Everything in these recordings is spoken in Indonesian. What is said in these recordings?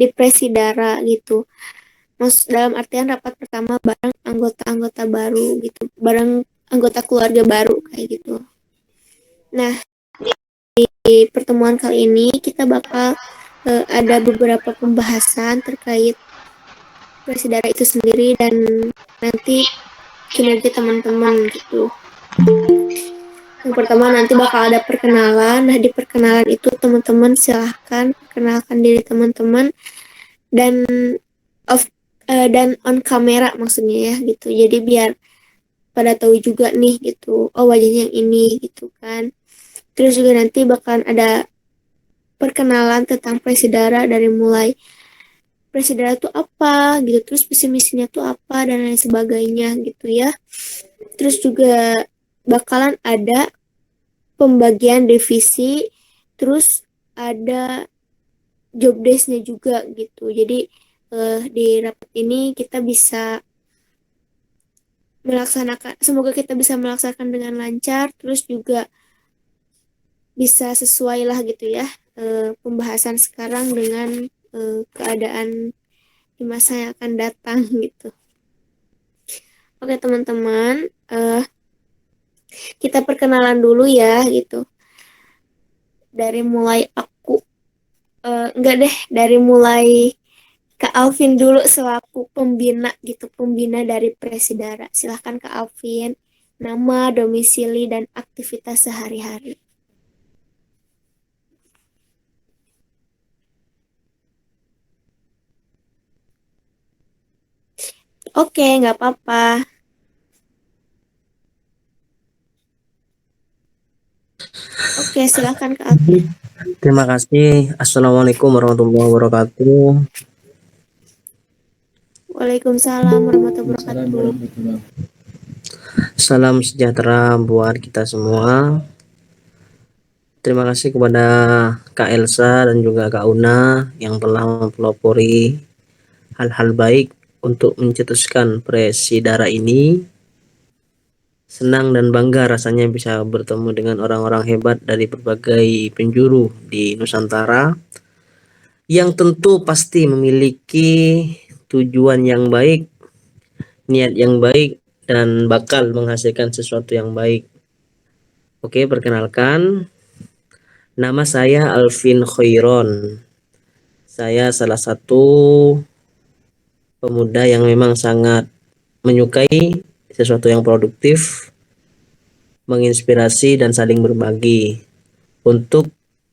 di Presidara gitu. Maksud dalam artian rapat pertama bareng anggota-anggota baru gitu, bareng anggota keluarga baru kayak gitu. Nah, di pertemuan kali ini kita bakal ada beberapa pembahasan terkait Presidara itu sendiri dan nanti kinerja teman-teman gitu. Yang pertama nanti bakal ada perkenalan. Nah, di perkenalan itu teman-teman silahkan perkenalkan diri teman-teman dan off dan on kamera maksudnya ya gitu. Jadi biar pada tahu juga nih gitu. Oh, wajahnya yang ini gitu kan. Terus juga nanti bakalan ada perkenalan tentang Presidara dari mulai Presidara itu apa gitu, terus visi misinya tuh apa dan lain sebagainya gitu ya. Terus juga bakalan ada pembagian divisi, terus ada job desk-nya juga gitu. Jadi di rapat ini kita bisa melaksanakan, semoga kita bisa melaksanakan dengan lancar, terus juga bisa sesuai lah gitu ya pembahasan sekarang dengan keadaan di masa yang akan datang gitu. Oke teman-teman, kita perkenalan dulu ya gitu. Dari mulai aku, enggak deh, dari mulai Kak Alvin dulu selaku pembina gitu, pembina dari Presidara. Silahkan Kak Alvin, nama, domisili, dan aktivitas sehari-hari. Oke, nggak apa-apa. Oke, silahkan Kak Alvin. Terima kasih. Assalamualaikum warahmatullahi wabarakatuh. Waalaikumsalam warahmatullahi wabarakatuh. Salam sejahtera buat kita semua. Terima kasih kepada Kak Elsa dan juga Kak Una yang telah mempelopori hal-hal baik untuk mencetuskan Presidara ini. Senang dan bangga rasanya bisa bertemu dengan orang-orang hebat dari berbagai penjuru di Nusantara yang tentu pasti memiliki tujuan yang baik, niat yang baik, dan bakal menghasilkan sesuatu yang baik. Oke, perkenalkan, nama saya Alvin Khairon. Saya salah satu pemuda yang memang sangat menyukai sesuatu yang produktif, menginspirasi, dan saling berbagi. Untuk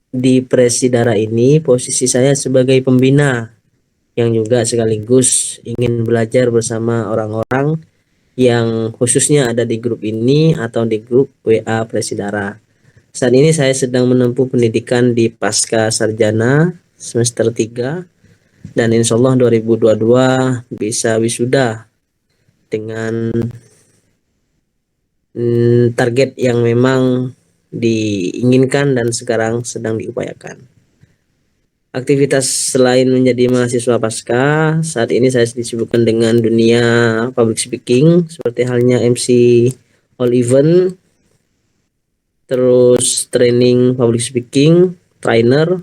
di Presidara ini, posisi saya sebagai pembina yang juga sekaligus ingin belajar bersama orang-orang yang khususnya ada di grup ini atau di grup WA Presidara. Saat ini saya sedang menempuh pendidikan di Pasca Sarjana semester 3 dan insya Allah 2022 bisa wisuda dengan target yang memang diinginkan dan sekarang sedang diupayakan. Aktivitas selain menjadi mahasiswa pasca, saat ini saya disibukkan dengan dunia public speaking, seperti halnya MC all event, terus training public speaking, trainer,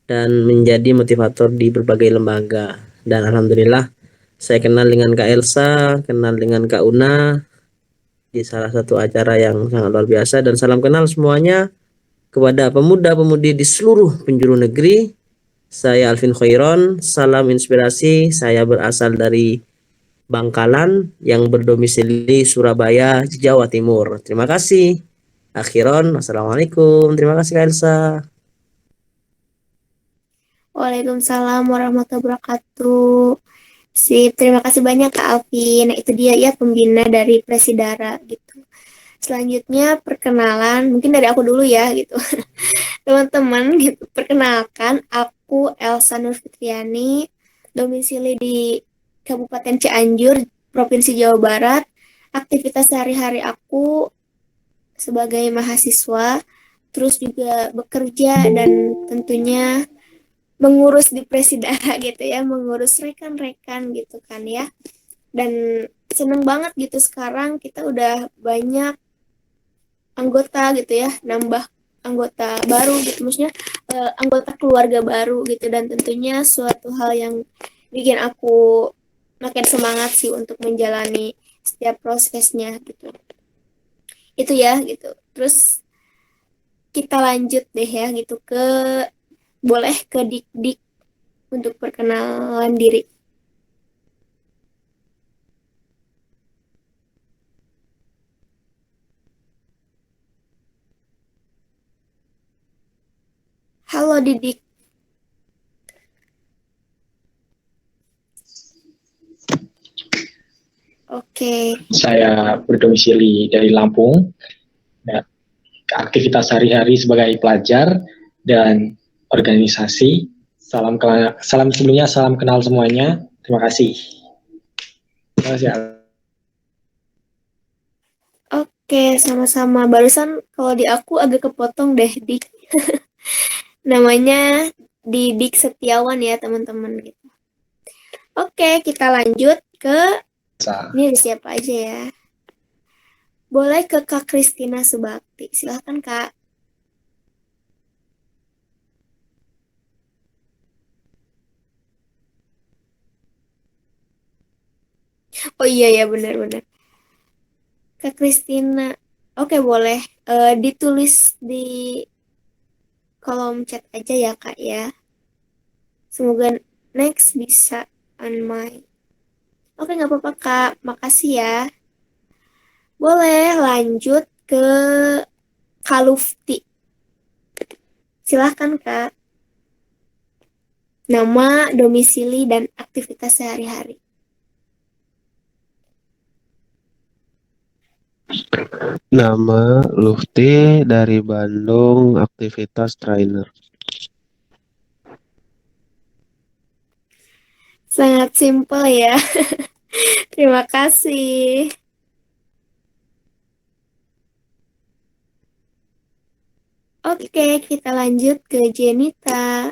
dan menjadi motivator di berbagai lembaga. Dan alhamdulillah saya kenal dengan Kak Elsa, kenal dengan Kak Una di salah satu acara yang sangat luar biasa. Dan salam kenal semuanya kepada pemuda-pemudi di seluruh penjuru negeri. Saya Alvin Khairon, salam inspirasi. Saya berasal dari Bangkalan yang berdomisili Surabaya, Jawa Timur. Terima kasih. Akhiron, wassalamualaikum. Terima kasih Kak Elsa. Waalaikumsalam warahmatullahi wabarakatuh. Sip, terima kasih banyak Kak Alvin. Nah, itu dia ya pembina dari Presidara gitu. Selanjutnya perkenalan, mungkin dari aku dulu ya gitu. Teman-teman gitu, perkenalkan aku Elsa Nurfitriani, domisili di Kabupaten Cianjur, Provinsi Jawa Barat. Aktivitas sehari-hari aku sebagai mahasiswa, terus juga bekerja dan tentunya mengurus di Presidara gitu ya, mengurus rekan-rekan gitu kan ya. Dan seneng banget gitu sekarang kita udah banyak anggota gitu ya, nambah anggota baru gitu, maksudnya anggota keluarga baru gitu, dan tentunya suatu hal yang bikin aku makin semangat sih untuk menjalani setiap prosesnya gitu. Itu ya gitu. Terus kita lanjut deh ya gitu ke, boleh ke Dik-Dik untuk perkenalan diri. Halo Didik. Oke. Saya berdomisili dari Lampung. Dan aktivitas sehari-hari sebagai pelajar dan organisasi. Salam sebelumnya, salam kenal semuanya. Terima kasih. Terima kasih. Oke, sama-sama. Barusan kalau di aku agak kepotong deh, Dik. Namanya Didik Setiawan ya, teman-teman gitu. Oke, kita lanjut ke, ini ada siapa aja ya. Boleh ke Kak Kristina Subakti. Silahkan, Kak. Oh iya ya, benar-benar. Kak Kristina. Oke, boleh. Ditulis di kolom chat aja ya, Kak ya. Semoga next bisa unmic. Oke, nggak apa-apa, Kak. Makasih ya. Boleh lanjut ke Kalufti. Silahkan, Kak. Nama, domisili, dan aktivitas sehari-hari. Nama Lufti dari Bandung, aktivitas trainer. Sangat simpel ya. Terima kasih. Oke, kita lanjut ke Jenita.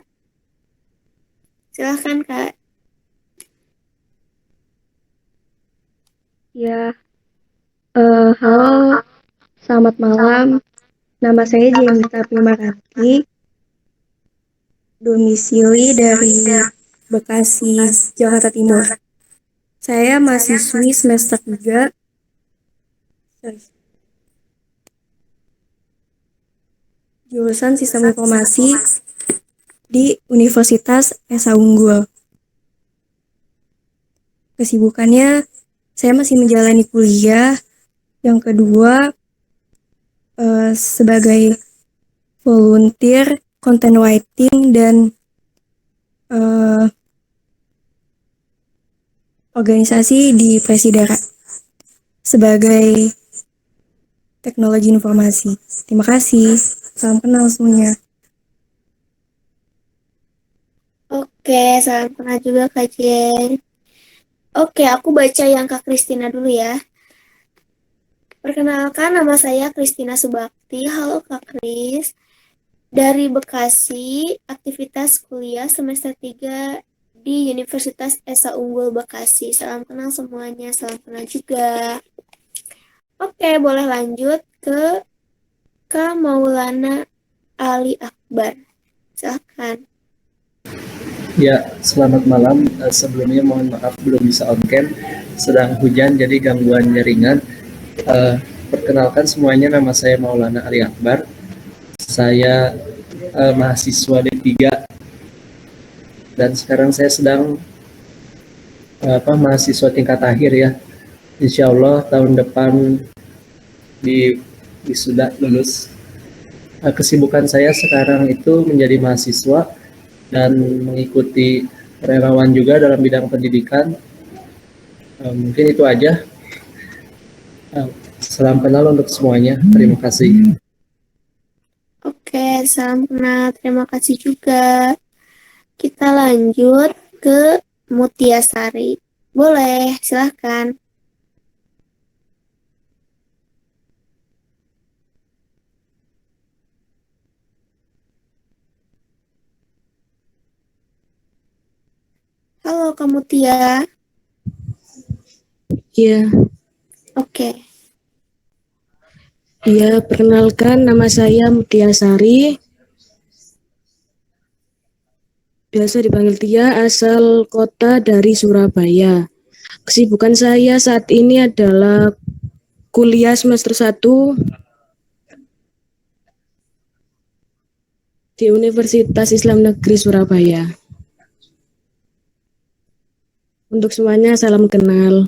Silahkan, Kak. Ya, halo, selamat malam. Nama saya Jenita Pimarati, domisili dari Bekasi, Jakarta Timur. Saya mahasiswi semester 3, jurusan Sistem Informasi di Universitas Esa Unggul. Kesibukannya, saya masih menjalani kuliah. Yang kedua, sebagai volunteer, content writing, dan organisasi di Presidara sebagai teknologi informasi. Terima kasih. Salam kenal semuanya. Oke, salam kenal juga, Kak Jen. Oke, aku baca yang Kak Kristina dulu ya. Perkenalkan, nama saya Kristina Subakti. Halo Kak Kris. Dari Bekasi, aktivitas kuliah semester 3 di Universitas Esa Unggul Bekasi. Salam kenal semuanya, salam kenal juga. Oke, boleh lanjut ke Kak Maulana Ali Akbar. Silahkan. Ya, selamat malam. Sebelumnya mohon maaf belum bisa on cam. Sedang hujan jadi gangguan jaringan. Perkenalkan semuanya, nama saya Maulana Ali Akbar. Saya mahasiswa D3 dan sekarang saya sedang mahasiswa tingkat akhir ya. Insya Allah tahun depan sudah lulus. Kesibukan saya sekarang itu menjadi mahasiswa dan mengikuti relawan juga dalam bidang pendidikan. Mungkin itu aja. Salam kenal untuk semuanya. Terima kasih. Oke, salam kenal. Terima kasih juga. Kita lanjut ke Mutiasari. Boleh, silahkan. Halo, Kak Mutia. Iya. Oke. Ya, perkenalkan nama saya Mutiasari, biasa dipanggil Tia, asal kota dari Surabaya. Kesibukan saya saat ini adalah kuliah semester 1 di Universitas Islam Negeri Surabaya. Untuk semuanya, salam kenal.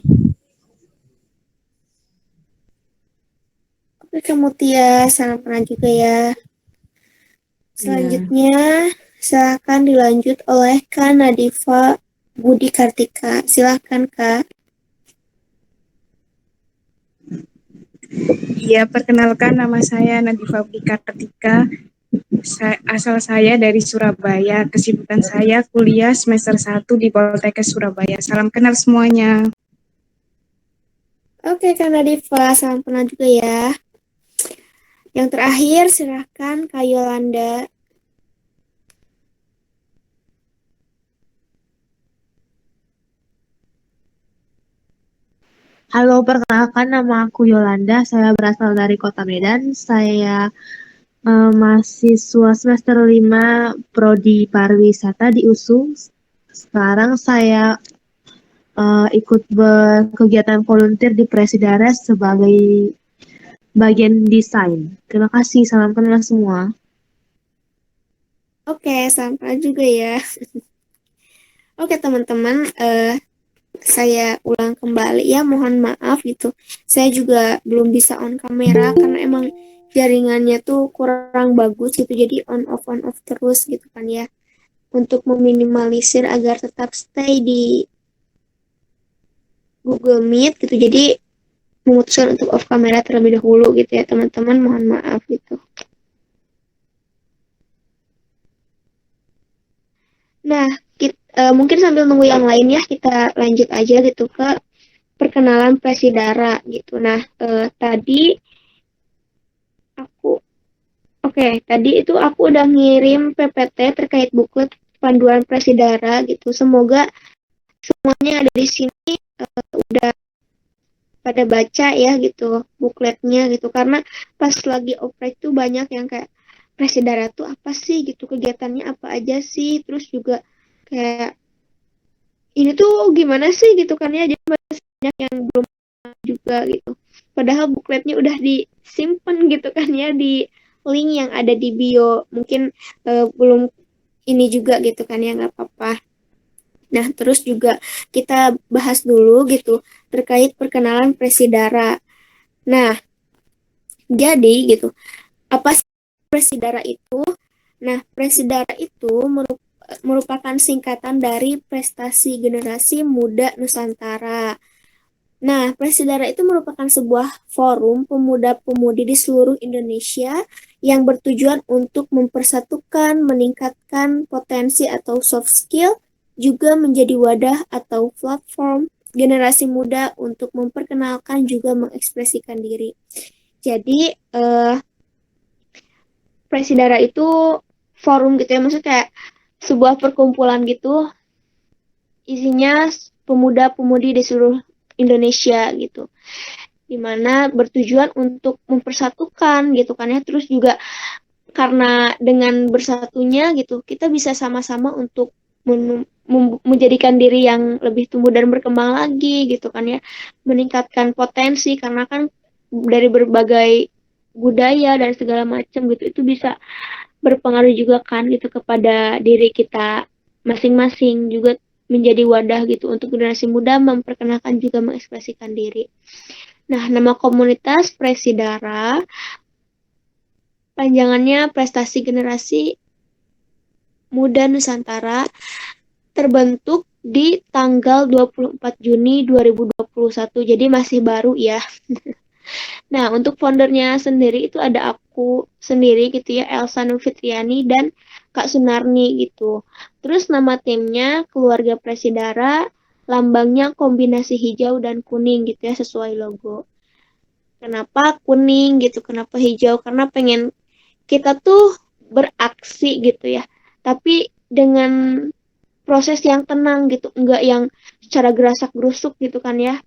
Oke, kamu Tia, salam kenal juga ya. Selanjutnya, silakan dilanjut oleh Kak Nadifa Budi Kartika. Silakan Kak. Ya, perkenalkan nama saya Nadifa Budi Kartika. Asal saya dari Surabaya. Kesibukan saya kuliah semester 1 di Poltekkes Surabaya. Salam kenal semuanya. Oke, Kak Nadifa, salam kenal juga ya. Yang terakhir, silakan Kak Yolanda. Halo, perkenalkan nama aku Yolanda. Saya berasal dari Kota Medan. Saya mahasiswa semester 5 Prodi Pariwisata di USU. Sekarang saya ikut berkegiatan volunteer di Presidares sebagai bagian desain. Terima kasih, salam kenal semua. Oke, salam kenal juga ya. Oke teman-teman, saya ulang kembali ya, mohon maaf gitu. Saya juga belum bisa on kamera karena emang jaringannya tuh kurang bagus gitu, jadi on off terus gitu kan ya. Untuk meminimalisir agar tetap stay di Google Meet gitu, jadi memutuskan untuk off kamera terlebih dahulu gitu ya teman-teman, mohon maaf gitu. Nah, mungkin sambil nunggu yang lain ya, kita lanjut aja gitu ke perkenalan Presidara gitu. Nah, tadi tadi itu aku udah ngirim PPT terkait buklet panduan Presidara gitu. Semoga semuanya ada di sini udah pada baca ya gitu bukletnya gitu, karena pas lagi oprek tuh banyak yang kayak Presidara tuh apa sih gitu, kegiatannya apa aja sih, terus juga kayak ini tuh gimana sih gitu kan ya, jadi banyak yang belum juga gitu. Padahal bukletnya udah disimpan gitu kan ya di link yang ada di bio. Mungkin belum ini juga gitu kan ya, nggak apa-apa. Nah, terus juga kita bahas dulu gitu terkait perkenalan Presidara. Nah, jadi gitu, apa sih Presidara itu? Nah, Presidara itu merupakan singkatan dari Prestasi Generasi Muda Nusantara. Nah, Presidara itu merupakan sebuah forum pemuda-pemudi di seluruh Indonesia yang bertujuan untuk mempersatukan, meningkatkan potensi atau soft skill, juga menjadi wadah atau platform generasi muda untuk memperkenalkan juga mengekspresikan diri. Jadi, Presidara itu forum gitu ya, maksudnya kayak sebuah perkumpulan gitu, isinya pemuda-pemudi di seluruh Indonesia gitu, dimana bertujuan untuk mempersatukan gitu kan ya, terus juga karena dengan bersatunya gitu kita bisa sama-sama untuk menjadikan diri yang lebih tumbuh dan berkembang lagi gitu kan ya, meningkatkan potensi, karena kan dari berbagai budaya dan segala macam gitu itu bisa berpengaruh juga kan gitu kepada diri kita masing-masing, juga menjadi wadah gitu untuk generasi muda memperkenalkan juga mengekspresikan diri. Nah, nama komunitas Presidara panjangannya Prestasi Generasi Muda Nusantara, terbentuk di tanggal 24 Juni 2021. Jadi masih baru ya. Nah, untuk foundernya sendiri itu ada aku sendiri gitu ya, Elsa Nufitriani dan Kak Sunarni gitu. Terus nama timnya Keluarga Presidara, lambangnya kombinasi hijau dan kuning gitu ya, sesuai logo. Kenapa kuning gitu, kenapa hijau? Karena pengen kita tuh beraksi gitu ya, tapi dengan proses yang tenang gitu, enggak yang secara gerasak-gerusuk gitu kan ya.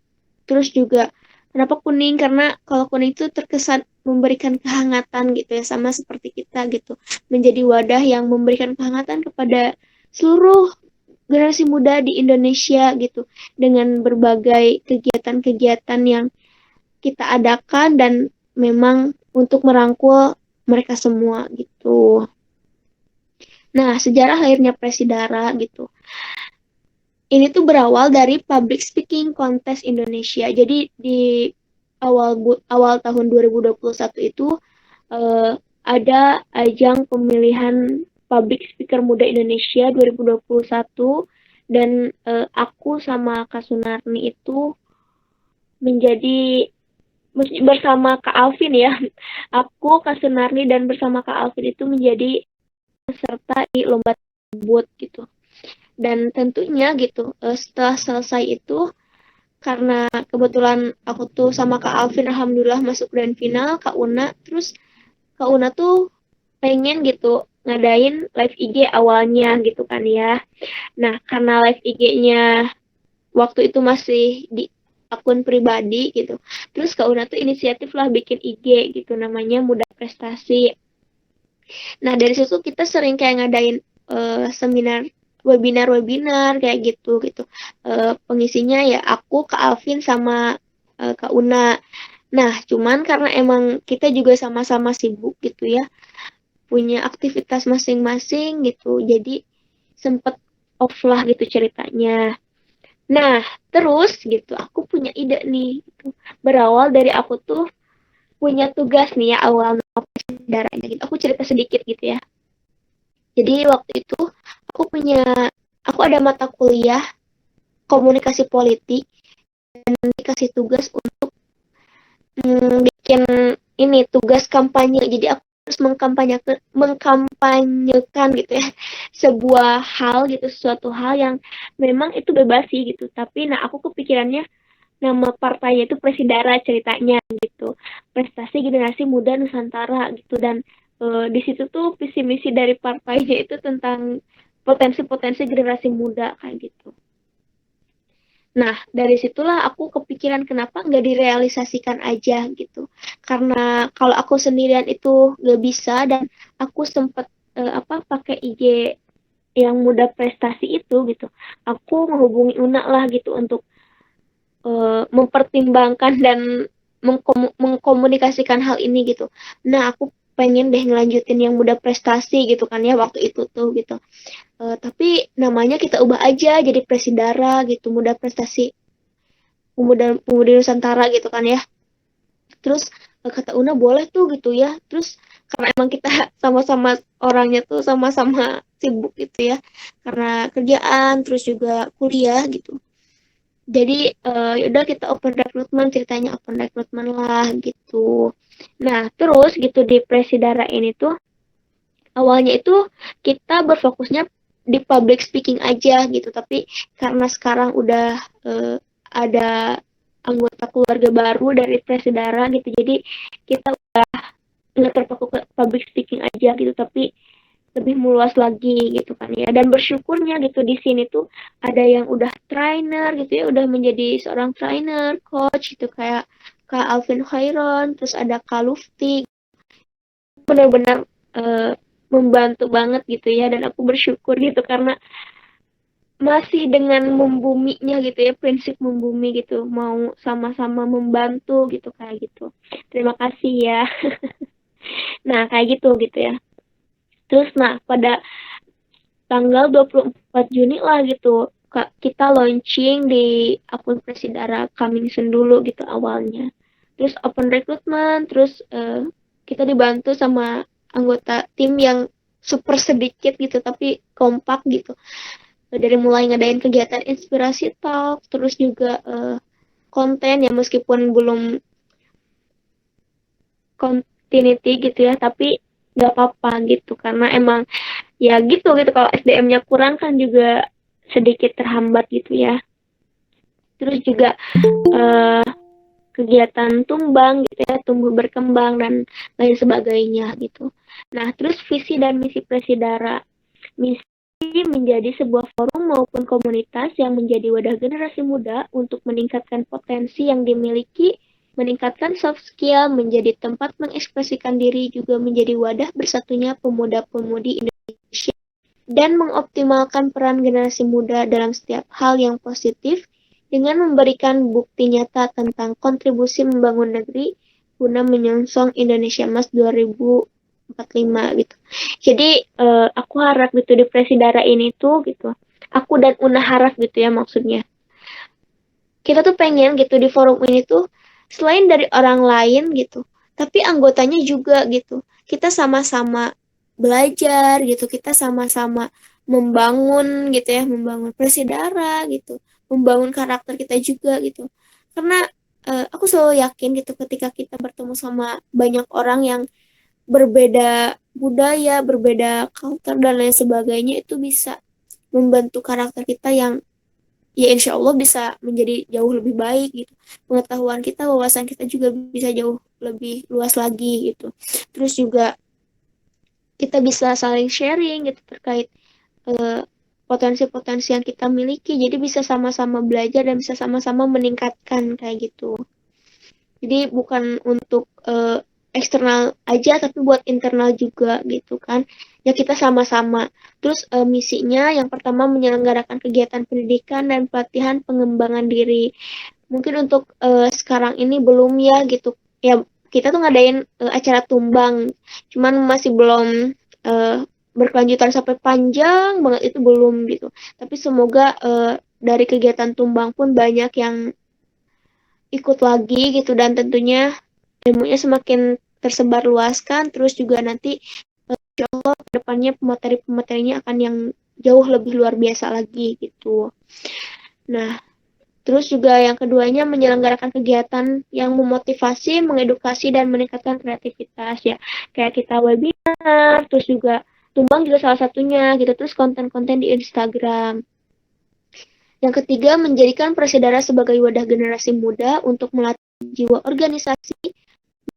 Terus juga kenapa kuning? Karena kalau kuning itu terkesan memberikan kehangatan gitu ya, sama seperti kita gitu, menjadi wadah yang memberikan kehangatan kepada seluruh generasi muda di Indonesia gitu, dengan berbagai kegiatan-kegiatan yang kita adakan dan memang untuk merangkul mereka semua gitu. Nah, sejarah lahirnya Presidara gitu. Ini tuh berawal dari public speaking contest Indonesia. Jadi di awal tahun 2021 itu ada ajang pemilihan public speaker muda Indonesia 2021, dan aku sama Kak Sunarni itu menjadi bersama Kak Alvin ya. Aku, Kak Sunarni, dan bersama Kak Alvin itu menjadi peserta di lomba tersebut gitu. Dan tentunya gitu, setelah selesai itu, karena kebetulan aku tuh sama Kak Alvin alhamdulillah masuk grand final, Kak Una, terus Kak Una tuh pengen gitu ngadain live IG awalnya gitu kan ya. Nah, karena live IG-nya waktu itu masih di akun pribadi gitu, terus Kak Una tuh inisiatif lah bikin IG gitu, namanya Muda Prestasi. Nah, dari situ kita sering kayak ngadain seminar, webinar kayak gitu. Pengisinya ya aku, Kak Alvin, sama Kak Una. Nah, cuman karena emang kita juga sama-sama sibuk gitu ya, punya aktivitas masing-masing gitu, jadi sempet off lah gitu ceritanya. Nah, terus gitu, aku punya ide nih. Gitu. Berawal dari aku tuh punya tugas nih ya awal darahnya gitu. Aku cerita sedikit gitu ya. Jadi waktu itu aku ada mata kuliah komunikasi politik dan dikasih tugas untuk bikin ini tugas kampanye. Jadi aku harus mengkampanyekan gitu ya sebuah hal gitu, suatu hal yang memang itu bebas sih gitu. Tapi nah aku kepikirannya nama partainya itu Presidara ceritanya gitu. Prestasi Generasi Muda Nusantara gitu, dan di situ tuh visi misi dari partainya itu tentang potensi-potensi generasi muda kayak gitu. Nah, dari situlah aku kepikiran kenapa nggak direalisasikan aja gitu. Karena kalau aku sendirian itu nggak bisa, dan aku sempet pakai IG yang Muda Prestasi itu gitu. Aku menghubungi Una lah gitu untuk mempertimbangkan dan mengkomunikasikan hal ini gitu. Nah, aku pengen deh ngelanjutin yang Muda Prestasi gitu kan ya waktu itu tuh gitu. Tapi namanya kita ubah aja jadi Presidara gitu, Muda Prestasi Pemuda Nusantara gitu kan ya. Terus kata Una boleh tuh gitu ya. Terus karena emang kita sama-sama orangnya tuh sama-sama sibuk gitu ya, karena kerjaan terus juga kuliah gitu. Jadi yaudah kita open recruitment, ceritanya open recruitment lah gitu. Nah, terus gitu di Presidara ini tuh awalnya itu kita berfokusnya di public speaking aja gitu, tapi karena sekarang udah ada anggota keluarga baru dari Presidara gitu, jadi kita udah nggak terpaku ke public speaking aja gitu, tapi lebih meluas lagi gitu kan ya. Dan bersyukurnya gitu di sini tuh ada yang udah trainer gitu ya, udah menjadi seorang trainer, coach gitu, kayak Kak Alvin Khairon, terus ada Kak Lufti, benar-benar membantu banget gitu ya. Dan aku bersyukur gitu karena masih dengan membuminya gitu ya, prinsip membumi gitu, mau sama-sama membantu gitu kayak gitu. Terima kasih ya. Nah, kayak gitu ya. Terus nah pada tanggal 24 Juni lah gitu kita launching di akun Presidara coming soon dulu gitu awalnya. Terus open recruitment, terus kita dibantu sama anggota tim yang super sedikit gitu tapi kompak gitu. Dari mulai ngadain kegiatan inspirasi talk, terus juga konten ya meskipun belum continuity gitu ya, tapi nggak apa-apa gitu karena emang ya gitu kalau SDM-nya kurang kan juga sedikit terhambat gitu ya. Terus juga kegiatan tumbang gitu ya, tumbuh berkembang dan lain sebagainya gitu. Nah, terus visi dan misi Presidara. Misi menjadi sebuah forum maupun komunitas yang menjadi wadah generasi muda untuk meningkatkan potensi yang dimiliki meningkatkan soft skill, menjadi tempat mengekspresikan diri, juga menjadi wadah bersatunya pemuda-pemudi Indonesia, dan mengoptimalkan peran generasi muda dalam setiap hal yang positif dengan memberikan bukti nyata tentang kontribusi membangun negeri guna menyongsong Indonesia Emas 2045 gitu. Jadi aku harap gitu di Presidara ini tuh gitu. Aku dan Una harap gitu ya maksudnya. Kita tuh pengen gitu di forum ini tuh selain dari orang lain gitu, tapi anggotanya juga gitu. Kita sama-sama belajar gitu, kita sama-sama membangun gitu ya, membangun Presidara gitu, membangun karakter kita juga gitu. Karena aku selalu yakin gitu ketika kita bertemu sama banyak orang yang berbeda budaya, berbeda culture dan lain sebagainya, itu bisa membentuk karakter kita yang ya insya Allah bisa menjadi jauh lebih baik gitu. Pengetahuan kita, wawasan kita juga bisa jauh lebih luas lagi gitu. Terus juga kita bisa saling sharing gitu terkait potensi-potensi yang kita miliki. Jadi bisa sama-sama belajar dan bisa sama-sama meningkatkan kayak gitu. Jadi bukan untuk eksternal aja tapi buat internal juga gitu kan. Ya kita sama-sama. Terus misinya yang pertama menyelenggarakan kegiatan pendidikan dan pelatihan pengembangan diri. Mungkin untuk sekarang ini belum ya gitu. Ya kita tuh ngadain acara tumbang. Cuman masih belum berkelanjutan sampai panjang banget, itu belum gitu. Tapi semoga dari kegiatan tumbang pun banyak yang ikut lagi gitu, dan tentunya ilmunya semakin tersebar luaskan. Terus juga nanti insya Allah kedepannya pemateri-pematerinya akan yang jauh lebih luar biasa lagi gitu. Nah, terus juga yang keduanya menyelenggarakan kegiatan yang memotivasi, mengedukasi, dan meningkatkan kreativitas ya. Kayak kita webinar, terus juga tumbang juga salah satunya gitu. Terus konten-konten di Instagram. Yang ketiga, menjadikan Presidara sebagai wadah generasi muda untuk melatih jiwa organisasi,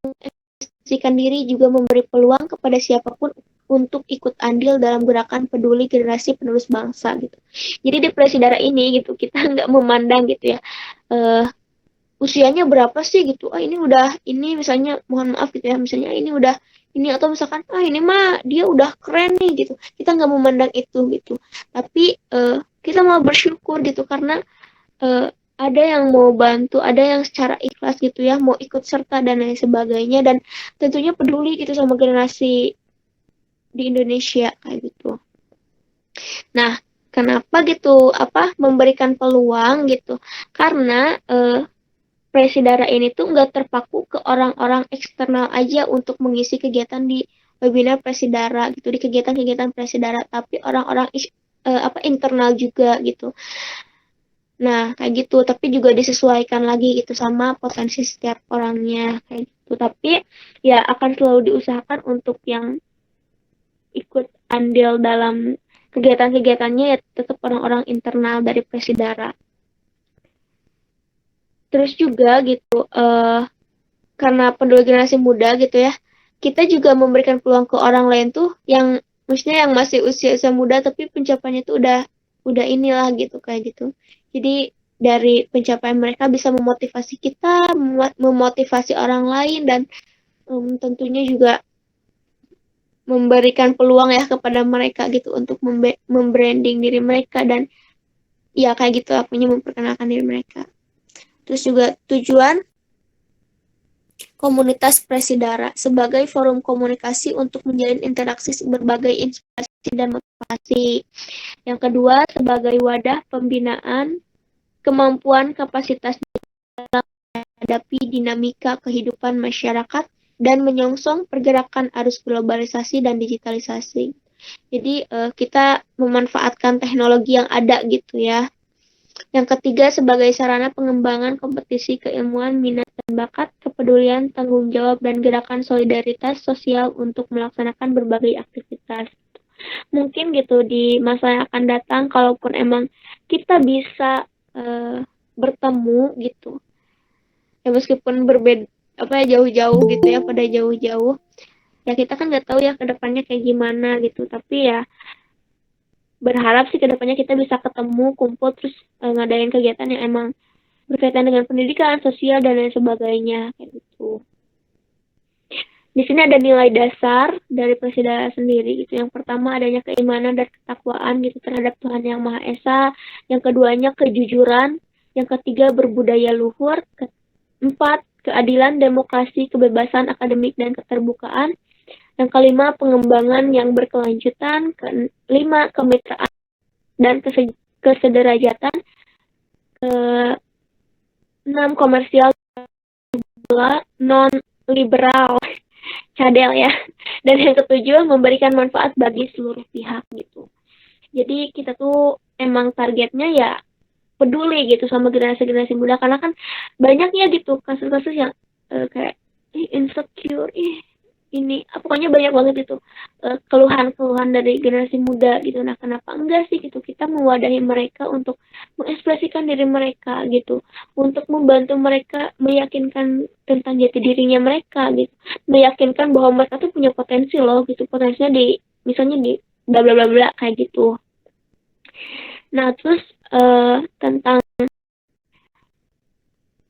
mengekspresikan diri, juga memberi peluang kepada siapapun untuk ikut andil dalam gerakan peduli generasi penerus bangsa gitu. Jadi di Presidara ini gitu kita nggak memandang gitu ya usianya berapa sih gitu. Ini udah ini misalnya, mohon maaf gitu ya, misalnya ini udah ini, atau misalkan ini mah dia udah keren nih gitu. Kita nggak memandang itu gitu. Tapi kita mau bersyukur gitu karena ada yang mau bantu, ada yang secara ikhlas gitu ya mau ikut serta dan lain sebagainya, dan tentunya peduli gitu sama generasi di Indonesia kayak gitu. Nah, kenapa gitu memberikan peluang gitu? Karena Presidara ini tuh nggak terpaku ke orang-orang eksternal aja untuk mengisi kegiatan di webinar Presidara gitu, di kegiatan-kegiatan Presidara, tapi orang-orang internal juga gitu. Nah, kayak gitu, tapi juga disesuaikan lagi gitu sama potensi setiap orangnya kayak gitu. Tapi ya akan selalu diusahakan untuk yang ikut andil dalam kegiatan-kegiatannya ya tetap orang-orang internal dari Presidara. Terus juga gitu, karena peduli generasi muda gitu ya, kita juga memberikan peluang ke orang lain tuh yang maksudnya yang masih usia muda tapi pencapaiannya tuh udah inilah gitu kayak gitu. Jadi dari pencapaian mereka bisa memotivasi kita, memotivasi orang lain, dan tentunya juga memberikan peluang ya kepada mereka gitu untuk membranding diri mereka, dan ya kayak gitu akunya memperkenalkan diri mereka. Terus juga tujuan komunitas Presidara sebagai forum komunikasi untuk menjalin interaksi berbagai inspirasi dan motivasi. Yang kedua, sebagai wadah pembinaan kemampuan kapasitas dalam menghadapi dinamika kehidupan masyarakat dan menyongsong pergerakan arus globalisasi dan digitalisasi. Jadi kita memanfaatkan teknologi yang ada gitu ya. Yang ketiga, sebagai sarana pengembangan kompetisi keilmuan, minat dan bakat, kepedulian, tanggung jawab, dan gerakan solidaritas sosial untuk melaksanakan berbagai aktivitas. Mungkin gitu di masa yang akan datang, kalaupun emang kita bisa bertemu gitu, ya meskipun berbeda jauh-jauh gitu ya, pada jauh-jauh, ya kita kan nggak tahu ya kedepannya kayak gimana gitu. Tapi ya berharap sih kedepannya kita bisa ketemu, kumpul, terus ngadain kegiatan yang emang berkaitan dengan pendidikan, sosial, dan lain sebagainya, kayak gitu. Di sini ada nilai dasar dari Prasidara sendiri gitu. Yang pertama adanya keimanan dan ketakwaan gitu terhadap Tuhan Yang Maha Esa. Yang keduanya kejujuran. Yang ketiga berbudaya luhur. Keempat keadilan, demokrasi, kebebasan akademik dan keterbukaan. Yang kelima pengembangan yang berkelanjutan. Kelima kemitraan dan kesederajatan. Keenam komersial non liberal cadel ya. Dan yang ketujuh memberikan manfaat bagi seluruh pihak gitu. Jadi kita tuh emang targetnya ya peduli gitu sama generasi-generasi muda, karena kan banyak ya gitu kasus-kasus yang kayak insecure, ini pokoknya banyak banget itu keluhan-keluhan dari generasi muda gitu. Nah, kenapa enggak sih gitu kita mewadahi mereka untuk mengekspresikan diri mereka gitu, untuk membantu mereka meyakinkan tentang jati dirinya mereka gitu, meyakinkan bahwa mereka tuh punya potensi loh gitu, potensinya di misalnya di bla bla bla bla kayak gitu. Nah, terus tentang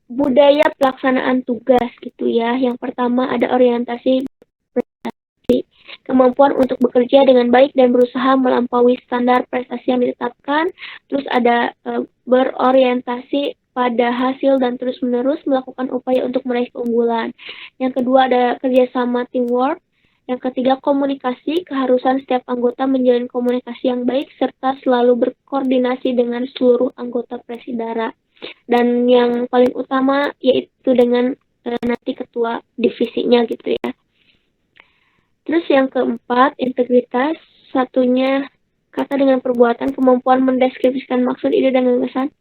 budaya pelaksanaan tugas gitu ya. Yang pertama ada orientasi kemampuan untuk bekerja dengan baik dan berusaha melampaui standar prestasi yang ditetapkan. Terus ada berorientasi pada hasil dan terus-menerus melakukan upaya untuk meraih keunggulan. Yang kedua ada kerjasama teamwork. Yang ketiga komunikasi, keharusan setiap anggota menjalin komunikasi yang baik serta selalu berkoordinasi dengan seluruh anggota Prasidara. Dan yang paling utama yaitu dengan nanti ketua divisinya gitu ya. Terus yang keempat, integritas, satunya kata dengan perbuatan, kemampuan mendeskripsikan maksud, ide, dan gagasan.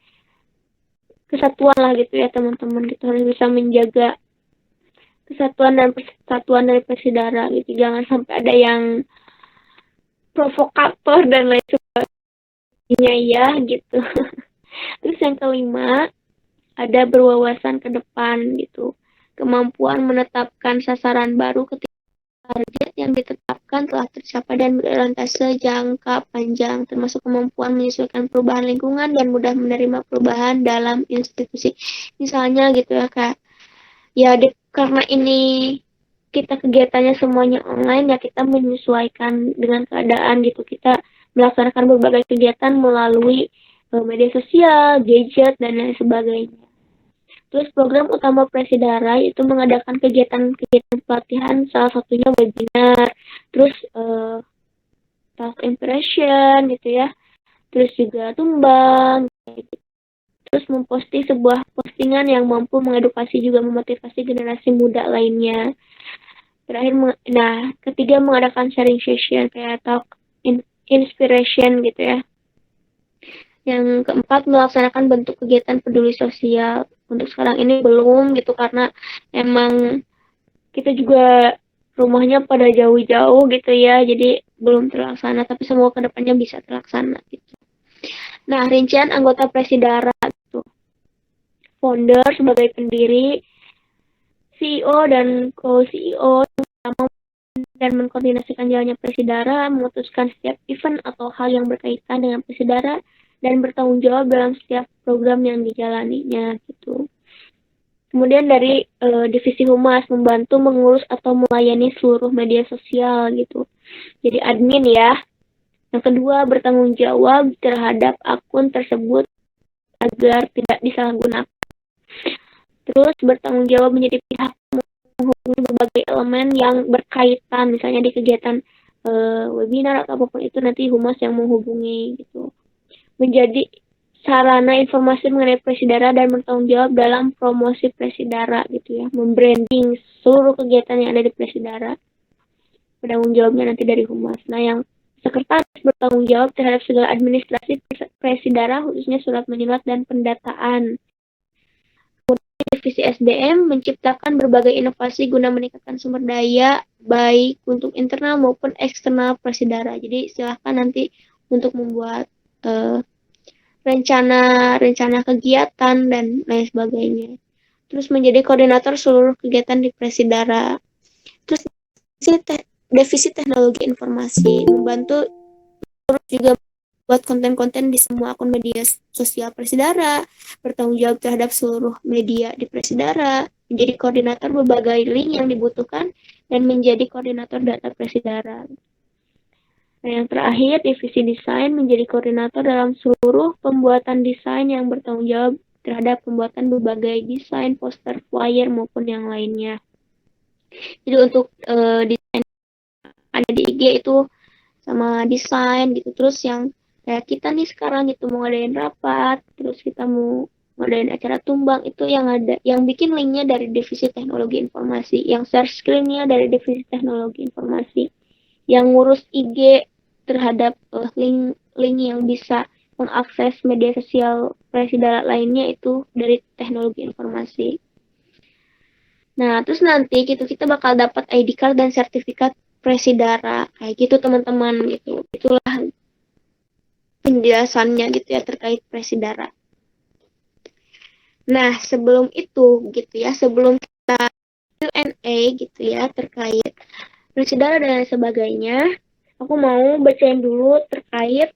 Kesatuan lah gitu ya teman-teman, gitu harus bisa menjaga kesatuan dan persatuan dari Prasidara gitu. Jangan sampai ada yang provokator dan lain sebagainya ya gitu. Terus yang kelima, ada berwawasan ke depan gitu. Kemampuan menetapkan sasaran baru ketika target yang ditetapkan telah tercapai dan berorientasi jangka panjang, termasuk kemampuan menyesuaikan perubahan lingkungan dan mudah menerima perubahan dalam institusi. Misalnya gitu ya Kak, ya karena ini kita kegiatannya semuanya online ya, kita menyesuaikan dengan keadaan gitu. Kita melaksanakan berbagai kegiatan melalui media sosial, gadget, dan lain sebagainya. Terus program utama Prasidara itu mengadakan kegiatan-kegiatan pelatihan, salah satunya webinar, terus talk impression gitu ya, terus juga tumbang, gitu. Terus memposting sebuah postingan yang mampu mengedukasi juga memotivasi generasi muda lainnya. Terakhir, ketiga mengadakan sharing session kayak talk inspiration gitu ya. Yang keempat melaksanakan bentuk kegiatan peduli sosial. Untuk sekarang ini belum gitu karena emang kita juga rumahnya pada jauh-jauh gitu ya, jadi belum terlaksana, tapi semoga kedepannya bisa terlaksana gitu. Nah, rincian anggota Prasidara gitu. Founder sebagai pendiri, CEO dan co-CEO dan mengkoordinasikan jalannya Prasidara, memutuskan setiap event atau hal yang berkaitan dengan Prasidara, dan bertanggung jawab dalam setiap program yang dijalaninya gitu. Kemudian dari divisi humas membantu mengurus atau melayani seluruh media sosial gitu. Jadi admin ya. Yang kedua bertanggung jawab terhadap akun tersebut agar tidak disalahgunakan. Terus bertanggung jawab menjadi pihak menghubungi berbagai elemen yang berkaitan, misalnya di kegiatan webinar atau apapun itu nanti humas yang menghubungi gitu. Menjadi sarana informasi mengenai Prasidara dan bertanggung jawab dalam promosi Prasidara gitu ya, membranding seluruh kegiatan yang ada di Prasidara. Bertanggung jawabnya nanti dari humas. Nah, yang sekretaris bertanggung jawab terhadap segala administrasi Prasidara, khususnya surat menyurat dan pendataan. Kemudian divisi SDM menciptakan berbagai inovasi guna meningkatkan sumber daya baik untuk internal maupun eksternal Prasidara. Jadi silahkan nanti untuk membuat rencana kegiatan dan lain sebagainya. Terus menjadi koordinator seluruh kegiatan di Prasidara. Terus divisi teknologi informasi membantu, terus juga buat konten-konten di semua akun media sosial Presidara, bertanggung jawab terhadap seluruh media di Presidara, menjadi koordinator berbagai link yang dibutuhkan, dan menjadi koordinator data Presidara. Nah, yang terakhir, divisi desain menjadi koordinator dalam seluruh pembuatan desain yang bertanggung jawab terhadap pembuatan berbagai desain, poster, flyer, maupun yang lainnya. Jadi untuk desain ada di IG itu sama desain gitu. Terus yang kayak kita nih sekarang gitu mau ngadain rapat, terus kita mau ngadain acara tumbang, itu yang ada, yang bikin linknya dari divisi teknologi informasi, yang share screen-nya dari divisi teknologi informasi, yang ngurus IG terhadap link yang bisa mengakses media sosial Presidara lainnya itu dari teknologi informasi. Nah, terus nanti gitu kita bakal dapat ID card dan sertifikat Presidara kayak gitu teman-teman gitu. Itulah penjelasannya gitu ya terkait Presidara. Nah, sebelum itu gitu ya, sebelum kita Q&A gitu ya terkait Presidara dan sebagainya, aku mau bacain dulu terkait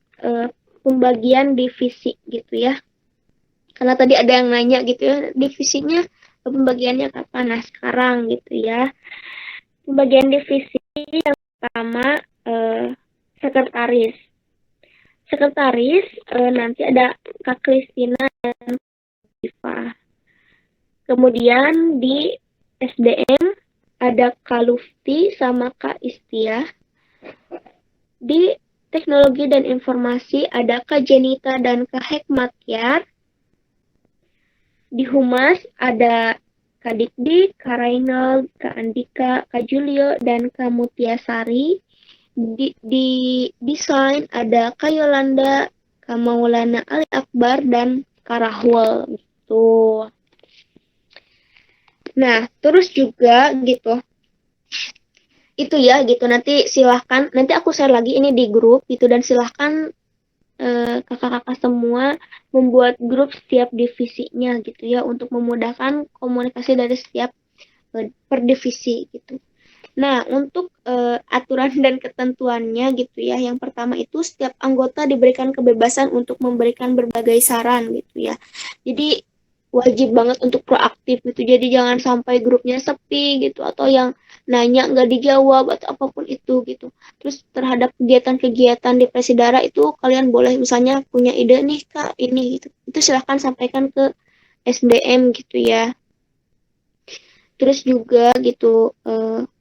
pembagian divisi gitu ya. Karena tadi ada yang nanya gitu ya, divisinya pembagiannya kapan? Nah, sekarang gitu ya. Pembagian divisi yang pertama sekretaris. Sekretaris nanti ada Kak Kristina dan Iva. Kemudian di SDM ada Kak Lufti sama Kak Istia. Di teknologi dan informasi ada Kak Jenita dan Kak Hekmatyar. Di Humas ada Kak Dikdik, Kak Rainald, Kak Andika, Kak Julio, dan Kak Mutiasari. Di desain ada Kak Yolanda, Kak Maulana Ali Akbar, dan Kak Rahul gitu. Nah, terus juga gitu. Itu ya gitu, nanti silahkan, nanti aku share lagi ini di grup gitu, dan silahkan kakak-kakak semua membuat grup setiap divisinya gitu ya untuk memudahkan komunikasi dari setiap per divisi gitu. Nah, untuk aturan dan ketentuannya gitu ya, yang pertama itu setiap anggota diberikan kebebasan untuk memberikan berbagai saran gitu ya. Jadi wajib banget untuk proaktif gitu. Jadi jangan sampai grupnya sepi gitu, atau yang nanya nggak dijawab atau apapun itu gitu. Terus terhadap kegiatan-kegiatan di Presidara itu kalian boleh misalnya punya ide nih Kak ini gitu. Itu silahkan sampaikan ke SDM gitu ya. Terus juga gitu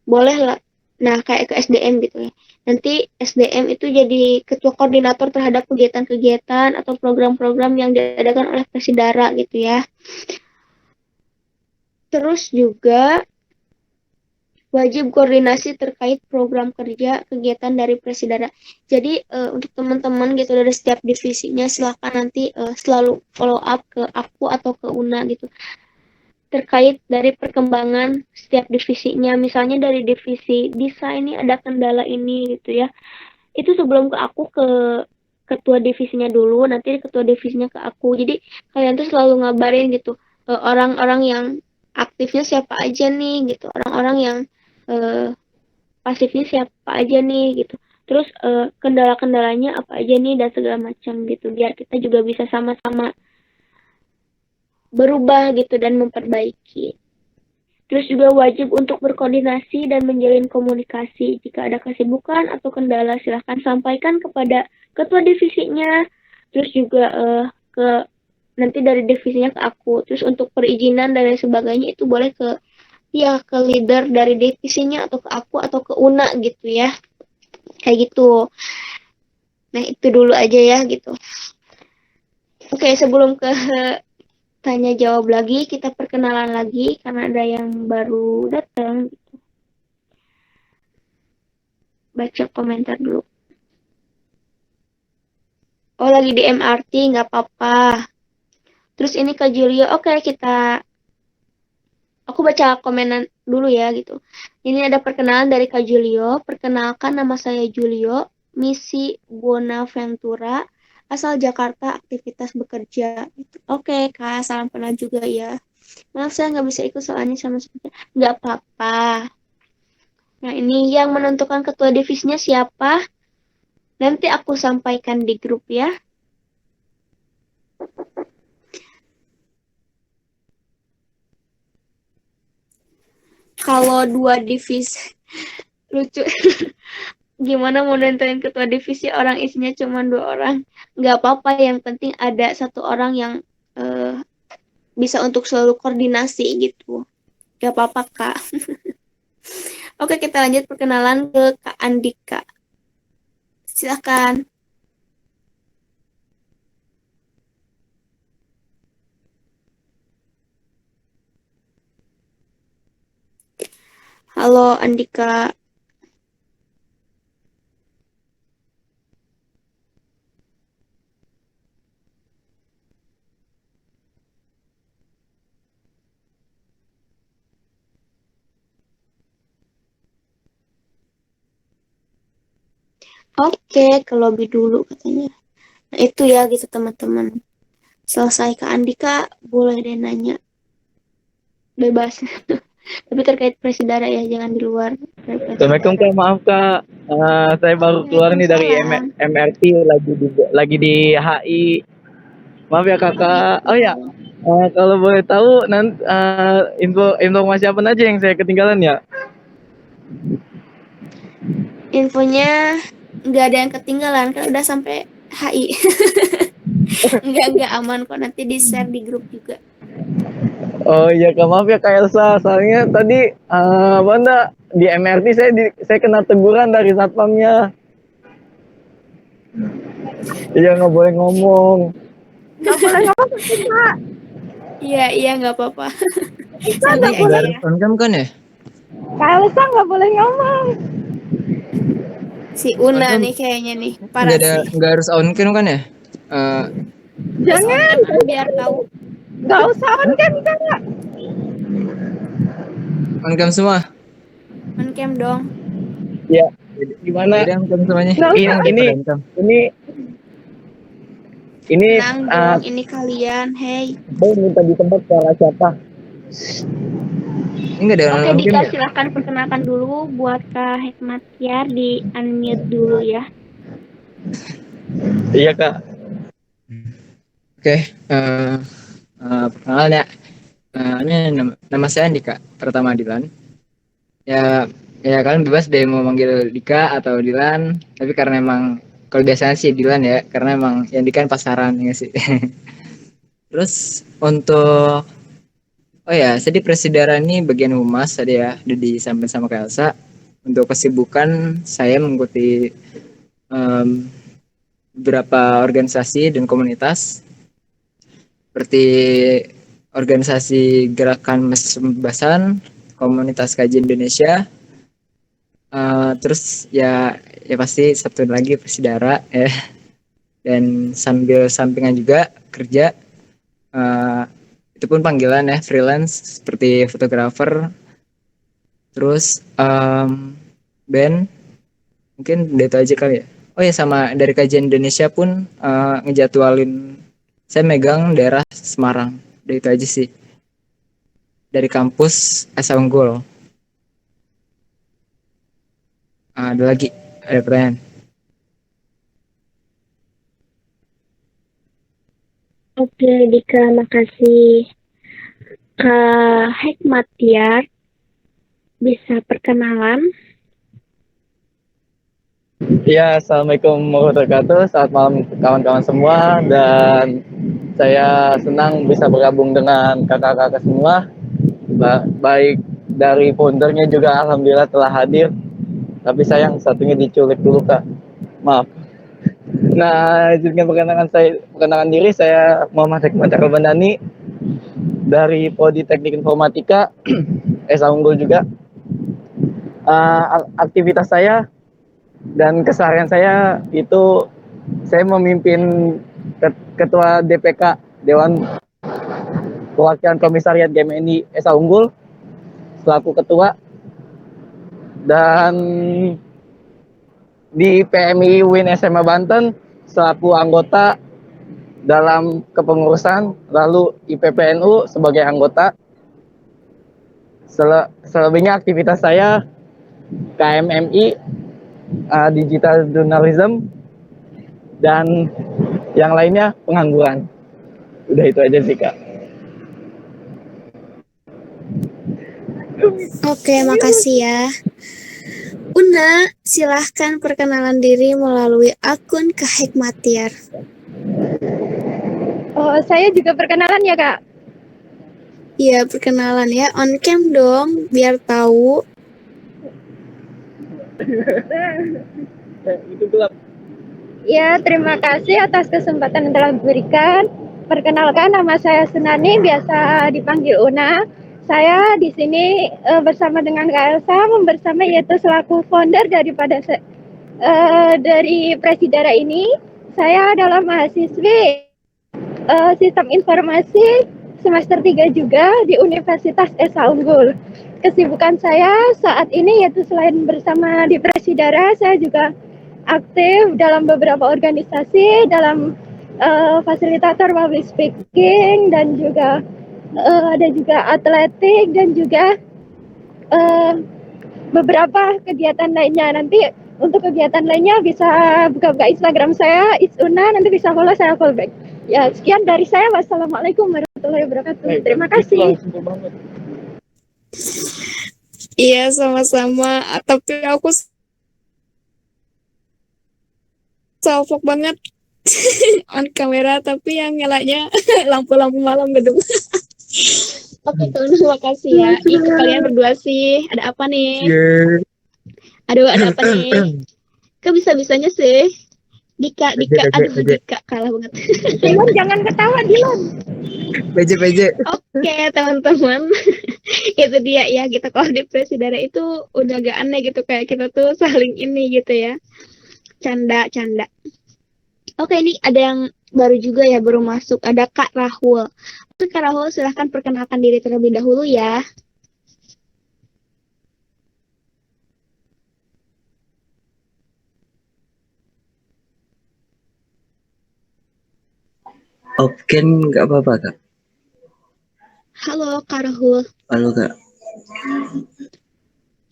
boleh lah. Nah, kayak ke SDM gitu ya. Nanti SDM itu jadi ketua koordinator terhadap kegiatan-kegiatan atau program-program yang diadakan oleh Presidara gitu ya. Terus juga wajib koordinasi terkait program kerja kegiatan dari Presidara. Jadi untuk teman-teman gitu dari setiap divisinya silahkan nanti selalu follow up ke aku atau ke Una gitu terkait dari perkembangan setiap divisinya. Misalnya dari divisi desain ini ada kendala ini gitu ya. Itu sebelum ke aku ke ketua divisinya dulu, nanti ketua divisinya ke aku. Jadi kalian tuh selalu ngabarin gitu orang-orang yang aktifnya siapa aja nih gitu, orang-orang yang pasifnya siapa aja nih gitu. Terus kendala-kendalanya apa aja nih dan segala macam gitu, biar kita juga bisa sama-sama berubah gitu dan memperbaiki. Terus juga wajib untuk berkoordinasi dan menjalin komunikasi. Jika ada kesibukan atau kendala silahkan sampaikan kepada ketua divisinya. Terus juga nanti dari divisinya ke aku. Terus untuk perizinan dan lain sebagainya itu boleh ke leader dari divisinya atau ke aku atau ke Una gitu ya. Kayak gitu. Nah, itu dulu aja ya gitu. Oke, sebelum ke tanya jawab lagi, kita perkenalan lagi karena ada yang baru datang. Baca komentar dulu. Oh, lagi di MRT, nggak apa-apa. Terus ini Kak Julio, oke aku baca komenan dulu ya gitu. Ini ada perkenalan dari Kak Julio. Perkenalkan, nama saya Julio, misi Bonaventura, asal Jakarta, aktivitas bekerja. Oke Kak, salam kenal juga ya. Maaf saya nggak bisa ikut soalnya sama seperti nggak apa-apa. Nah, ini yang menentukan ketua divisinya siapa? Nanti aku sampaikan di grup ya. Kalau 2 divisi lucu. Gimana mau nentuin ketua divisi orang isinya cuma 2 orang? Nggak apa-apa, yang penting ada 1 orang yang bisa untuk selalu koordinasi gitu. Nggak apa-apa, Kak. Oke, kita lanjut perkenalan ke Kak Andika. Silakan. Halo Andika. Oke, ke lobby dulu katanya. Nah, itu ya gitu teman-teman. Selesai Kak Andika, boleh deh nanya. Bebas. Tapi terkait Presidara ya, jangan di luar. Assalamualaikum Kak, maaf Kak. Saya baru keluar nih dari MRT lagi di HI. Maaf ya Kakak. Oh ya, kalau boleh tahu nanti informasi apa aja yang saya ketinggalan ya? Infonya nggak ada yang ketinggalan kan udah sampai HI. Nggak aman kok, nanti di share di grup juga. Oh iya Kak, maaf ya Kak Elsa. Soalnya tadi Banda di MRT saya kena teguran dari satpamnya. Iya nggak boleh ngomong. Nggak boleh ngomong Kak. Iya nggak apa-apa. Santai aja ya. On kan ya? Kak Elsa nggak boleh ngomong. Si Una nih kayaknya nih, parah sih. Nggak harus on cam kan ya? Jangan, biar tahu. Nggak usah on cam Kak. On cam semua? On cam dong. Ya, gimana? Jadi on cam semuanya. Ini Tenang dong, ini kalian, hey. Boy minta di tempat suara siapa? Ini nggak ada Oke, on cam Dika ya? silahkan perkenalkan dulu buat Kak Hikmatiar, di unmute dulu ya. Iya Kak. Oke, perkenalan ya. Ini nama saya Andika Pratama Dilan. Ya kalian bebas deh mau manggil Dika atau Dilan. Tapi karena emang kalau biasanya sih Dilan ya, karena emang yang Dika kan pasaran ya sih. Terus untuk saya di Presidara ini bagian humas tadi ya, udah disampaikan sama Kak Elsa. Untuk kesibukan saya mengikuti beberapa organisasi dan komunitas seperti organisasi Gerakan Pembebasan, Komunitas Kaji Indonesia, terus ya pasti satu lagi Presidara ya, dan sambil sampingan juga kerja, itu pun panggilan ya, freelance seperti fotografer, terus band, mungkin itu aja kali ya. Oh ya, sama dari Kajian Indonesia pun ngejadwalin, saya megang daerah Semarang. Udah itu aja sih. Dari kampus Asa Unggul. Ada lagi, ada pertanyaan. Oke, Dika, makasih. Kak Hikmatiar, bisa perkenalan? Ya, Assalamualaikum warahmatullahi wabarakatuh. Selamat malam kawan-kawan semua, dan saya senang bisa bergabung dengan kakak-kakak semua. Baik dari foundernya juga alhamdulillah telah hadir. Tapi sayang satunya diculik dulu Kak. Maaf. Nah, izinkan perkenalan diri, saya Muhammad Hikmat Bandani dari Prodi Teknik Informatika Esa Unggul juga. Aktivitas saya dan keseharian saya itu, saya memimpin ketua DPK Dewan Perwakilan Komisariat GMNI Esa Unggul selaku ketua, dan di PMI UIN SMA Banten selaku anggota dalam kepengurusan, lalu IPPNU sebagai anggota. Selebihnya aktivitas saya KMMI, Digital Journalism, dan yang lainnya pengangguran. Udah itu aja sih Kak. Oke, makasih ya. Una, silahkan perkenalan diri melalui akun Kahekmatiar. Oh, saya juga perkenalan ya, Kak. Iya, perkenalan ya. On cam dong, biar tahu. Itu gelap. Ya, terima kasih atas kesempatan yang telah diberikan. Perkenalkan, nama saya Sunani, biasa dipanggil Una. Saya di sini bersama dengan Kak Elsa, bersama yaitu selaku founder dari Presidara ini. Saya adalah mahasiswi Sistem Informasi semester 3 juga di Universitas Esa Unggul. Kesibukan saya saat ini yaitu selain bersama di Presidara, saya juga aktif dalam beberapa organisasi, dalam fasilitator public speaking, dan juga ada juga atletik, dan juga beberapa kegiatan lainnya. Nanti untuk kegiatan lainnya bisa buka-buka Instagram saya, itsuna, nanti bisa follow, saya follow back. Ya, sekian dari saya. Wassalamualaikum warahmatullahi wabarakatuh. Terima kasih. Iya, sama-sama. Tapi aku salfok banget on kamera, tapi yang nyalanya lampu-lampu malam gedung. Oke, terima kasih ya. Itu kalian berdua sih. Ada apa nih? Aduh, ada apa nih? Kok bisa-bisanya sih? Dika, aduh, Dika kalah banget. Dilon, jangan ketawa, Dilon. PJ. Oke, teman-teman. Itu dia ya, kita kalau di Presidara itu udah gak aneh gitu, kayak kita tuh saling ini gitu ya. Canda. Oke, ini ada yang baru juga ya, baru masuk. Ada Kak Rahul. Kak Rahul, silahkan perkenalkan diri terlebih dahulu ya. Oke, nggak apa-apa Kak. Halo Kak Rahul. Halo Kak.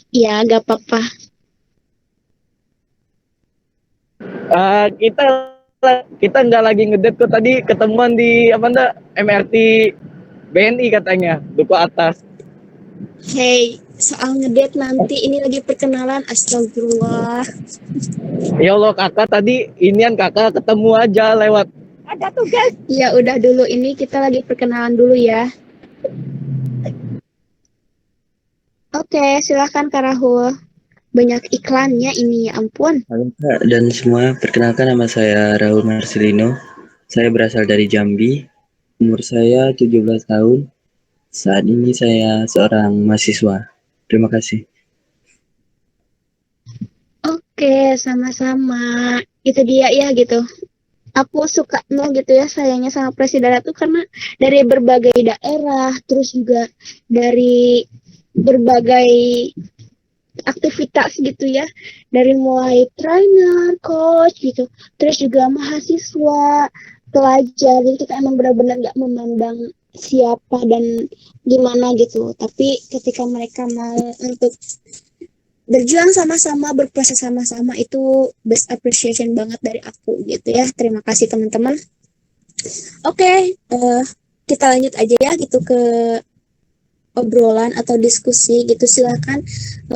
Ya, gak apa-apa. Kita nggak lagi ngedate kok, tadi ketemuan di MRT BNI katanya, duku atas. Hey, soal ngedate nanti, ini lagi perkenalan, astagfirullah. Ya Allah kakak, tadi inian kakak ketemu aja lewat. Ada tugas. Ya udah dulu, ini kita lagi perkenalan dulu ya. Oke, silahkan Kak Rahul. Banyak iklannya ini, ya ampun. Halo Kak dan semua, perkenalkan nama saya Raul Marcelino. Saya berasal dari Jambi. Umur saya 17 tahun. Saat ini saya seorang mahasiswa. Terima kasih. Oke, sama-sama. Itu dia ya gitu. Aku sukanya gitu ya, sayangnya sama Presidara tuh karena dari berbagai daerah, terus juga dari berbagai aktivitas gitu ya, dari mulai trainer, coach gitu, terus juga mahasiswa, pelajar. Jadi kita emang benar-benar gak memandang siapa dan gimana gitu, tapi ketika mereka mau untuk berjuang sama-sama, berproses sama-sama, itu best appreciation banget dari aku gitu ya. Terima kasih teman-teman. Oke, kita lanjut aja ya gitu ke obrolan atau diskusi gitu. Silakan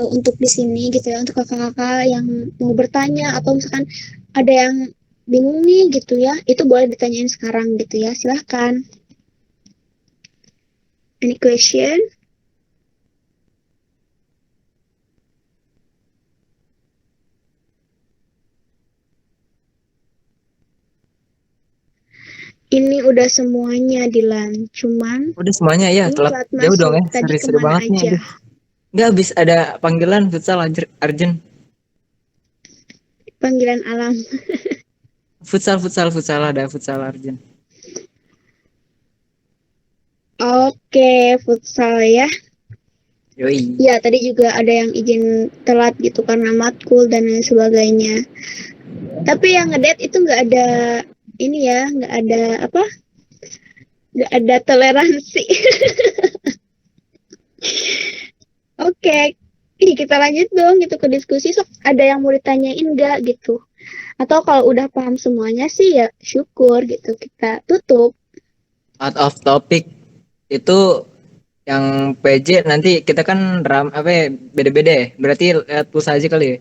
untuk di sini gitu ya, untuk kakak-kakak yang mau bertanya atau misalkan ada yang bingung nih gitu ya, itu boleh ditanyain sekarang gitu ya. Silakan. Any question? Ini udah semuanya Dilan, cuman Udah semuanya ya, telat jauh dong ya. tadi Seru kemana banget nih. aja? Aduh. Nggak habis ada panggilan futsal Arjen. Panggilan alam. Futsal ada futsal Arjen. Oke, futsal ya. Yoi. Ya, tadi juga ada yang izin telat gitu karena matkul dan lain sebagainya. Tapi yang ngedate itu nggak ada ini ya, nggak ada apa? Nggak ada toleransi. Oke, kita lanjut dong gitu ke diskusi. So, ada yang mau ditanyain nggak gitu? Atau kalau udah paham semuanya sih ya syukur gitu, kita tutup. Out of topic itu yang PJ nanti kita kan beda-beda ya. Berarti lihat pulsa aja kali ya.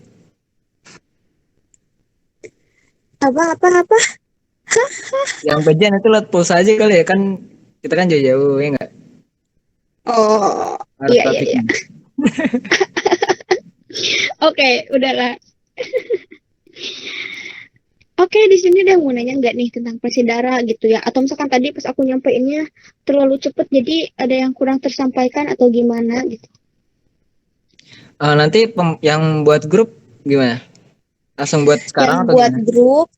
Apa? Yang PJ nanti lihat pulsa aja kali ya, kan kita kan jauh-jauh ya enggak? Oh, Harus iya. topiknya. Oke, udahlah. Oke, di sini dia mau nanya nggak nih tentang Presidara gitu ya? Atau misalkan tadi pas aku nyampeinnya terlalu cepet, jadi ada yang kurang tersampaikan atau gimana gitu? Nanti yang buat grup gimana? Langsung buat sekarang Yang atau buat gimana? grup,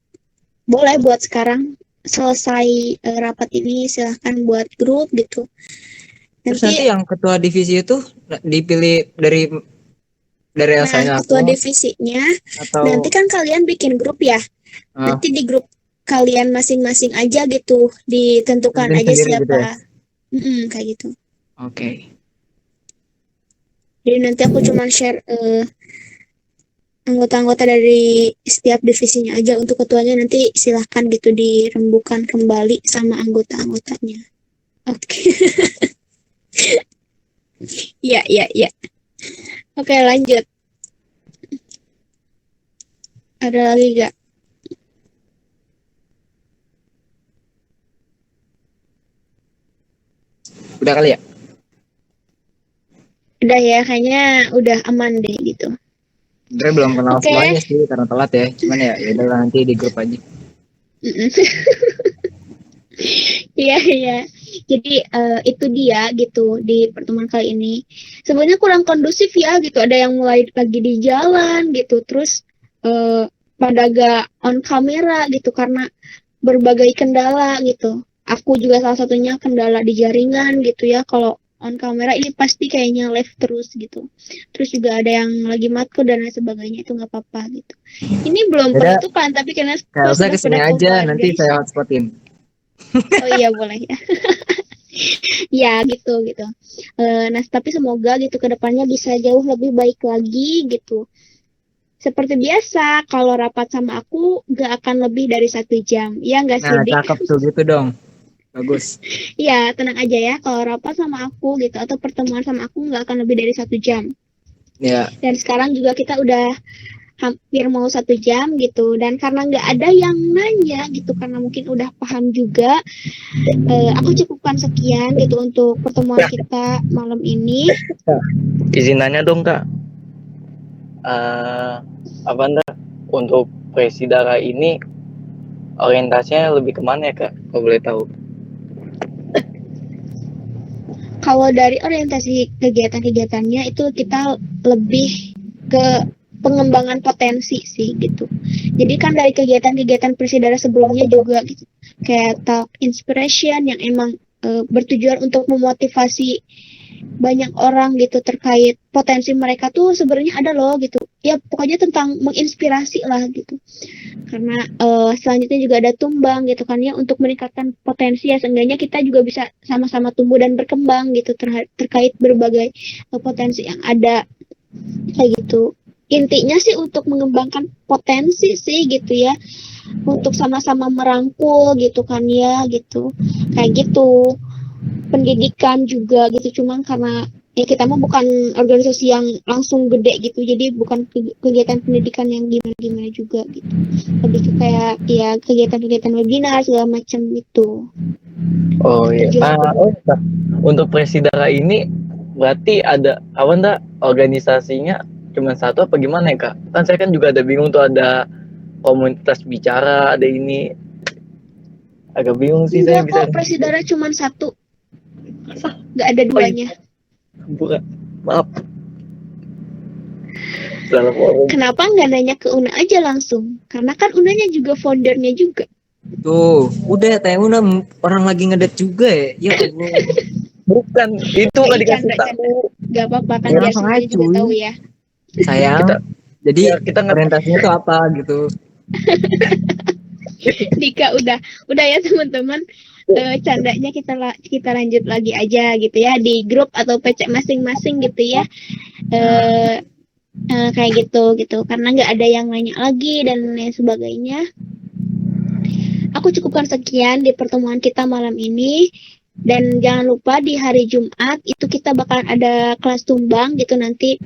boleh buat sekarang. Selesai rapat ini silahkan buat grup gitu. Terus nanti yang ketua divisi itu dipilih dari Nah, asalnya ketua aku divisinya atau nanti kan kalian bikin grup ya. Nanti di grup kalian masing-masing aja gitu, ditentukan Pimpin aja sendiri gitu siapa. ya? Kayak gitu. Oke. Jadi nanti aku cuma share anggota-anggota dari setiap divisinya aja. Untuk ketuanya nanti silahkan gitu dirembukan kembali sama anggota-anggotanya. Oke. Iya. Oke, lanjut. Ada lagi gak? Udah kali ya? Udah ya, kayaknya udah aman deh gitu. Sebenarnya belum kenal Oke. semuanya sih karena telat ya. Cuman ya udah nanti di grup aja. Iya. Jadi itu dia gitu di pertemuan kali ini. Sebenarnya kurang kondusif ya gitu. Ada yang mulai lagi di jalan gitu. Terus pada gak on kamera gitu karena berbagai kendala gitu. Aku juga salah satunya kendala di jaringan gitu ya. Kalau on kamera ini pasti kayaknya live terus gitu. Terus juga ada yang lagi matkul dan lain sebagainya, itu nggak apa-apa gitu. Ini belum Yaudah, penutupan tapi karena Kak Elsa sudah kesini pada aja, keluar, nanti guys. saya hotspotin. Oh iya boleh ya. Ya gitu. Nah tapi semoga gitu kedepannya bisa jauh lebih baik lagi gitu. Seperti biasa kalau rapat sama aku gak akan lebih dari 1 jam. Ya nggak sih, Nah, Dik? cakep tuh gitu dong. Bagus. Ya tenang aja ya, kalau rapat sama aku gitu atau pertemuan sama aku nggak akan lebih dari 1 jam. Ya. Dan sekarang juga kita udah hampir mau 1 jam gitu. Dan karena nggak ada yang nanya gitu, karena mungkin udah paham juga, aku cukupkan sekian gitu untuk pertemuan kita malam ini. Izin nanya dong Kak, apa anda untuk Presidara ini orientasinya lebih kemana ya Kak, kalau boleh tahu? Kalau dari orientasi kegiatan-kegiatannya itu kita lebih ke pengembangan potensi sih gitu. Jadi kan dari kegiatan-kegiatan Presidara sebelumnya juga gitu, kayak Talk Inspiration yang emang bertujuan untuk memotivasi banyak orang gitu terkait potensi mereka tuh sebenarnya ada loh gitu. Ya pokoknya tentang menginspirasi lah gitu. Karena selanjutnya juga ada tumbang gitu kan ya, untuk meningkatkan potensi ya, seenggaknya kita juga bisa sama-sama tumbuh dan berkembang gitu terkait berbagai potensi yang ada kayak gitu. Intinya sih untuk mengembangkan potensi sih gitu ya, untuk sama-sama merangkul gitu kan ya gitu, kayak gitu. Pendidikan juga gitu, cuman karena ya kita mah bukan organisasi yang langsung gede gitu, jadi bukan kegiatan pendidikan yang gimana-gimana juga gitu, lebih ke kayak ya kegiatan-kegiatan webinar segala macam itu. Oh iya. Untuk Presidara ini berarti ada apa enggak organisasinya cuma satu apa gimana ya Kak? Kan saya kan juga ada bingung tuh, ada komunitas bicara, ada ini. Agak bingung sih saya Enggak bisa. kok, Presidara cuma 1, nggak ada duanya. Bukan, maaf. Salah forum. Kenapa nggak nanya ke Una aja langsung? Karena kan Unanya juga foundernya juga. Tuh, udah tanya Una, orang lagi ngedet juga ya. Ya Allah. Bukan, itu nggak dikasih Canda. tahu. Gak apa-apa kan, Ya, biar langsung semuanya aja, juga cuy. tahu ya. Sayang. Jadi kita orientasinya tuh apa gitu. Dika udah ya teman-teman, candanya kita lanjut lagi aja gitu ya di grup atau PC masing-masing gitu ya. kayak gitu karena nggak ada yang nanya lagi dan lain sebagainya. Aku cukupkan sekian di pertemuan kita malam ini, dan jangan lupa di hari Jumat itu kita bakalan ada kelas tumbang gitu, nanti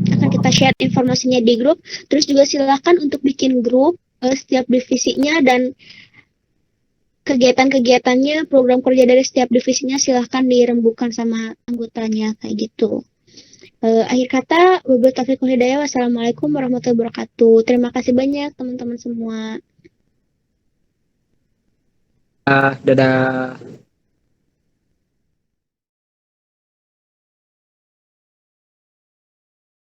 akan kita share informasinya di grup. Terus juga silahkan untuk bikin grup setiap divisinya, dan kegiatan-kegiatannya, program kerja dari setiap divisinya silahkan dirembukan sama anggotanya kayak gitu. Akhir kata, wabillahi taufiq wal hidayah. Wassalamualaikum warahmatullahi wabarakatuh. Terima kasih banyak teman-teman semua. Dadah.